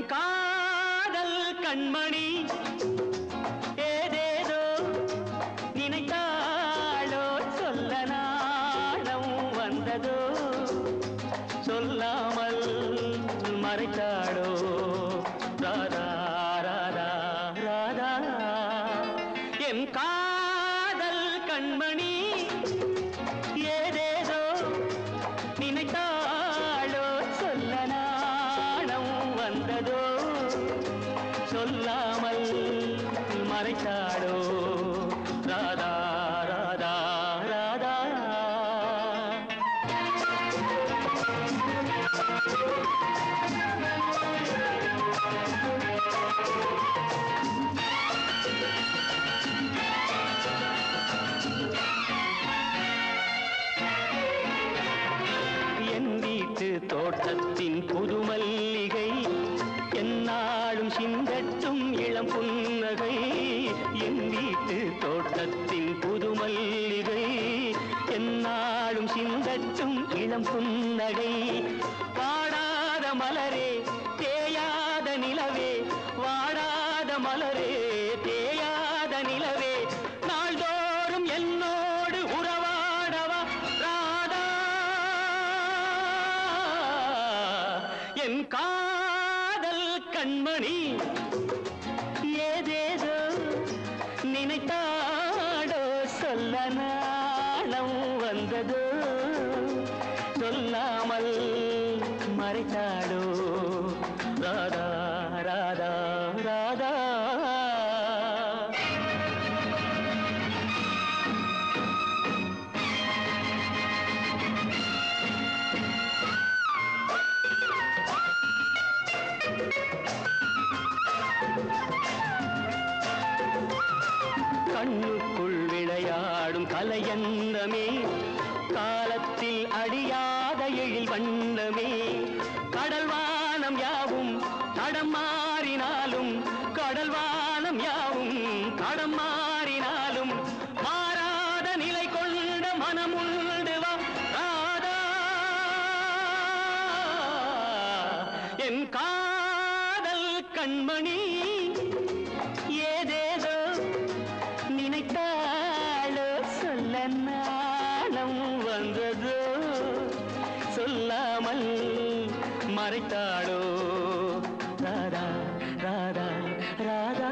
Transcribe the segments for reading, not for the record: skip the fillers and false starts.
என் காதல் கண்மணி ஏதேதோ நினைத்தாளோ சொல்ல நாணம் வந்ததோ சொல்லாமல் மறைத்தாளோ ராதா ராதா ராதா என் காதல் கண்மணி ஏதேதோ நினைத்தாளோ சொல்ல நாணம் வந்ததோ சொல்லாமல் மறைத்தாளோ ராதா ராதா ராதா என் வீட்டு தோட்டத்தின் புது மல்லிகை என்னாலும் சிந்தட்டும் இளம் புன்னகை என் வீட்டு தோட்டத்தின் புது மல்லிகை என்னாலும் சிந்தட்டும் இளம் புன்னகை வாடாத மலரே தேயாத நிலவே வாடாத மலரே தேயாத நிலவே நாள்தோறும் என்னோடு உறவாடவா ராதா என் காதல் கண்மணி ஏதேதோ நினைத்தாடோ சொல்ல நாணம் வந்ததோ சொல்லாமல் மறைத்தாடோ ராதா ராதா ராதா கண்ணுக்குள் விளையாடும் கலையன்னமே காலத்தில் அடியாத எழில் வண்ணமே கடல்வானம் யாவும் தடம் மாறினாலும் கடல்வானம் யாவும் தடம் மாறினாலும் மாறாத நிலை கொண்ட மனமுண்டு வா ராதா என் காதல் கண்மணி ஏதேதோ நினைத்தாளோ சொல்ல நாணம் வந்ததோ சொல்லாமல் மறைத்தாளோ ராதா ராதா ராதா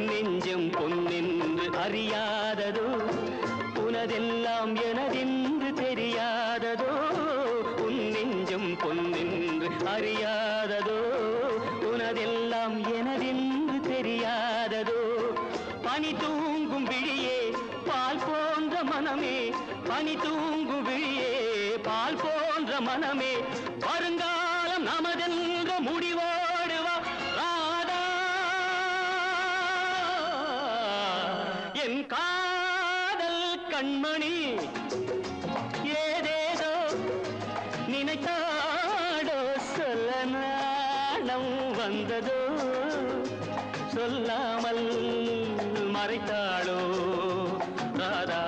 நெஞ்சம் பொன்னென்று அறியாததோ உனதெல்லாம் எனதென்று தெரியாததோ உன் நெஞ்சம் பொன்னென்று அறியாததோ உனதெல்லாம் எனதென்று தெரியாததோ பனி தூங்கும் விழியே பால் போன்ற மனமே பனி தூங்கும் விழியே பால் போன்ற மனமே வருங்காலம் நமதென்ற முடிவோடுவா ராதா என் காதல் கண்மணி ஏதேதோ நினைத்தாடோ சொல்ல நாணம் வந்ததோ சொல்லாமல் மறைத்தாளோ ராதா